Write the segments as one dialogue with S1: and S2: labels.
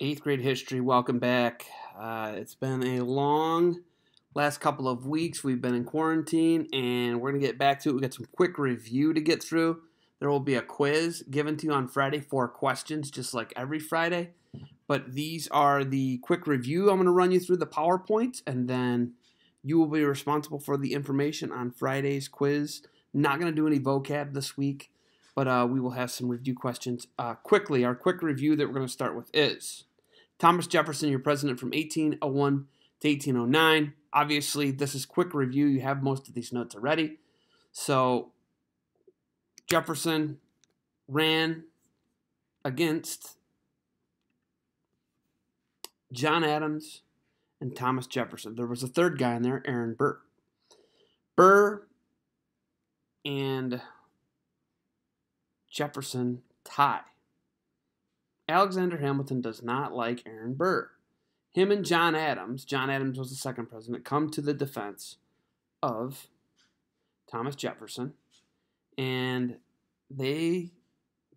S1: Eighth grade history, welcome back. It's been a long last couple of weeks. We've been in quarantine and we're going to get back to it. We got some quick review to get through. There will be a quiz given to you on Friday, 4 questions, just like every Friday. But these are the quick review. I'm going to run you through the PowerPoint and then you will be responsible for the information on Friday's quiz. Not going to do any vocab this week, but we will have some review questions. Quickly, our quick review that we're going to start with is Thomas Jefferson, your president from 1801 to 1809. Obviously, this is quick review. You have most of these notes already. So, Jefferson ran against John Adams and Thomas Jefferson. There was a third guy in there, Aaron Burr. Burr and Jefferson tie. Alexander Hamilton does not like Aaron Burr. Him and John Adams was the second president, come to the defense of Thomas Jefferson, and they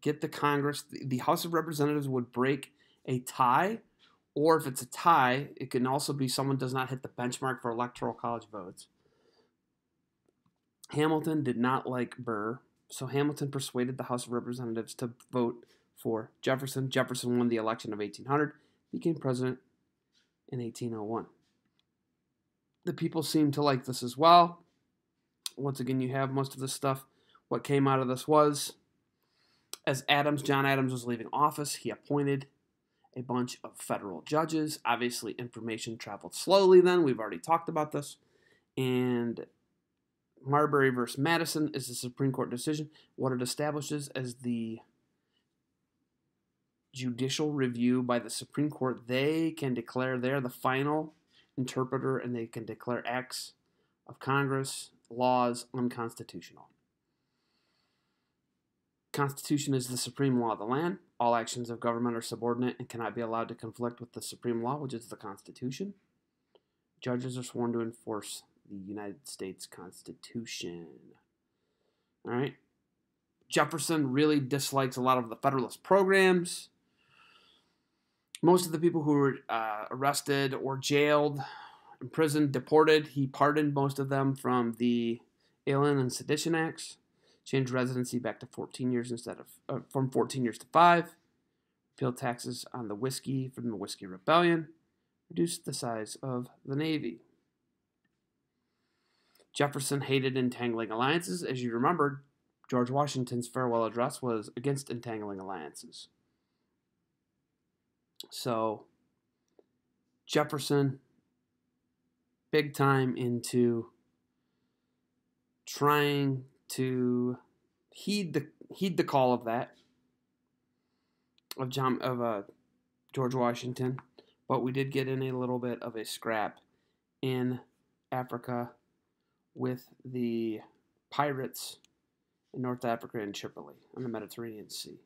S1: get the Congress, the House of Representatives would break a tie, or if it's a tie, it can also be someone does not hit the benchmark for electoral college votes. Hamilton did not like Burr, so Hamilton persuaded the House of Representatives to vote for Jefferson. Jefferson won the election of 1800, became president in 1801. The people seem to like this as well. Once again, you have most of this stuff. What came out of this was, as John Adams was leaving office, he appointed a bunch of federal judges. Obviously, information traveled slowly then. We've already talked about this. And Marbury versus Madison is the Supreme Court decision. What it establishes as the judicial review by the Supreme Court, they can declare they're the final interpreter and they can declare acts of Congress, laws, unconstitutional. Constitution is the supreme law of the land. All actions of government are subordinate and cannot be allowed to conflict with the supreme law, which is the Constitution. Judges are sworn to enforce the United States Constitution. All right. Jefferson really dislikes a lot of the Federalist programs. Most of the people who were arrested or jailed, imprisoned, deported, he pardoned most of them from the Alien and Sedition Acts, changed residency back to 14 years instead of from 14 years to 5, repealed taxes on the whiskey from the Whiskey Rebellion, reduced the size of the Navy. Jefferson hated entangling alliances. As you remember, George Washington's farewell address was against entangling alliances. So, Jefferson, big time into trying to heed the call of that, of George Washington, but we did get in a little bit of a scrap in Africa with the pirates in North Africa and Tripoli on the Mediterranean Sea.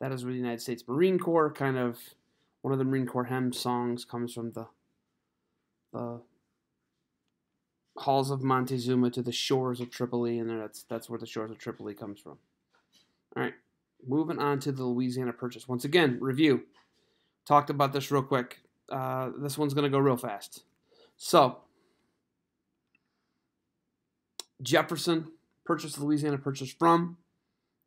S1: That is where the United States Marine Corps one of the Marine Corps hymn songs comes from the halls of Montezuma to the shores of Tripoli, and that's where the shores of Tripoli comes from. All right, moving on to the Louisiana Purchase. Once again, review. Talked about this real quick. This one's going to go real fast. So, Jefferson purchased the Louisiana Purchase from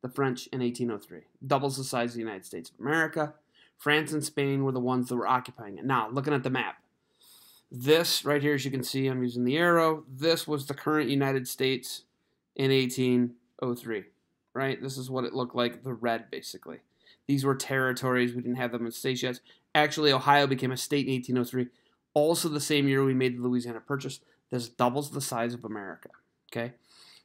S1: the French in 1803. Doubles the size of the United States of America. France and Spain were the ones that were occupying it. Now, looking at the map. This right here, as you can see, I'm using the arrow. This was the current United States in 1803, right? This is what it looked like, the red, basically. These were territories. We didn't have them in states yet. Actually, Ohio became a state in 1803. Also the same year we made the Louisiana Purchase. This doubles the size of America, okay?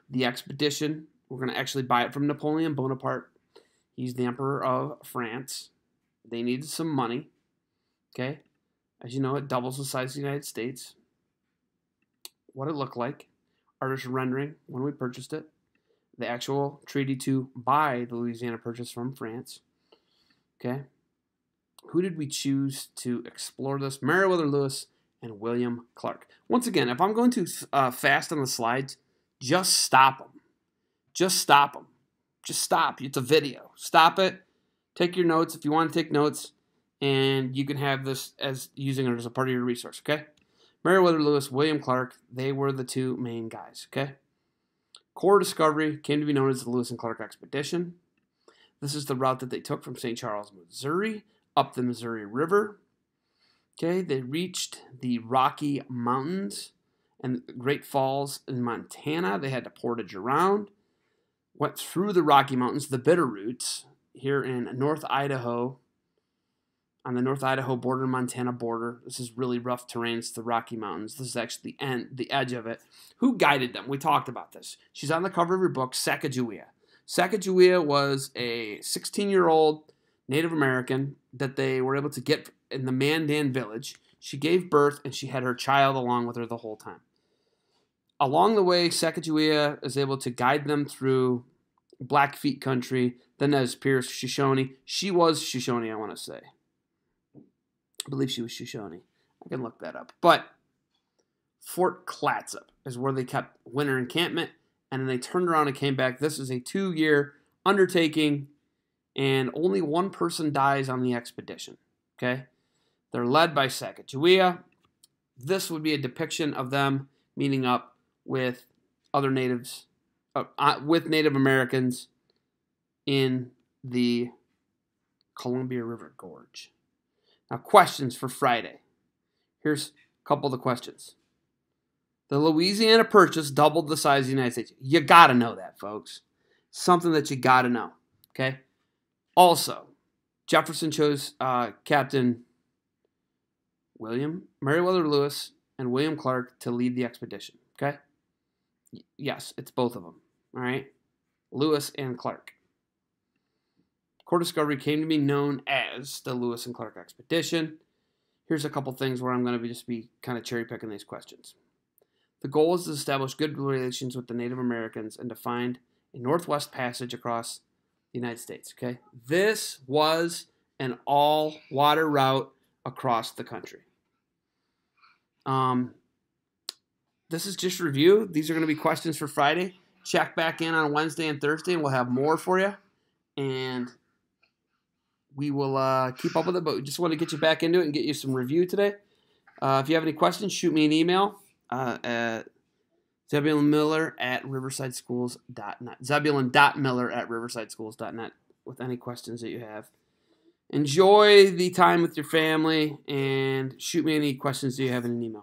S1: The expedition, we're going to actually buy it from Napoleon Bonaparte. He's the Emperor of France. They needed some money, okay? As you know, it doubles the size of the United States. What it looked like, artist rendering when we purchased it, the actual treaty to buy the Louisiana Purchase from France, okay? Who did we choose to explore this? Meriwether Lewis and William Clark. Once again, if I'm going too fast on the slides, just stop them. Just stop them. Just stop. It's a video. Stop it. Take your notes if you want to take notes, and you can have this as using it as a part of your resource, okay? Meriwether Lewis, William Clark, they were the two main guys, okay? Core discovery came to be known as the Lewis and Clark Expedition. This is the route that they took from St. Charles, Missouri, up the Missouri River. Okay, they reached the Rocky Mountains and Great Falls in Montana. They had to portage around, went through the Rocky Mountains, the Bitterroots, here in North Idaho, on the North Idaho border, Montana border. This is really rough terrain. It's the Rocky Mountains. This is actually the edge of it. Who guided them? We talked about this. She's on the cover of her book, Sacagawea. Sacagawea was a 16-year-old Native American that they were able to get in the Mandan village. She gave birth, and she had her child along with her the whole time. Along the way, Sacagawea is able to guide them through Blackfeet country, the Nez Perce, Shoshone. She was Shoshone, I want to say. I believe she was Shoshone. I can look that up. But Fort Clatsop is where they kept winter encampment, and then they turned around and came back. This is a 2-year undertaking, and only one person dies on the expedition. Okay? They're led by Sacagawea. This would be a depiction of them meeting up with other natives, with Native Americans in the Columbia River Gorge. Now, questions for Friday. Here's a couple of the questions. The Louisiana Purchase doubled the size of the United States. You got to know that, folks. Something that you got to know. Okay? Also, Jefferson chose Captain Meriwether Lewis and William Clark to lead the expedition. Okay? Yes, it's both of them. All right? Lewis and Clark. Core discovery came to be known as the Lewis and Clark Expedition. Here's a couple things where I'm going to just be kind of cherry picking these questions. The goal is to establish good relations with the Native Americans and to find a Northwest Passage across the United States. Okay, this was an all-water route across the country. This is just review. These are going to be questions for Friday. Check back in on Wednesday and Thursday, and we'll have more for you. And we will keep up with it, but we just want to get you back into it and get you some review today. If you have any questions, shoot me an email at zebulonmiller@riversideschools.net. Zebulon.miller@riversideschools.net with any questions that you have. Enjoy the time with your family, and shoot me any questions that you have in an email.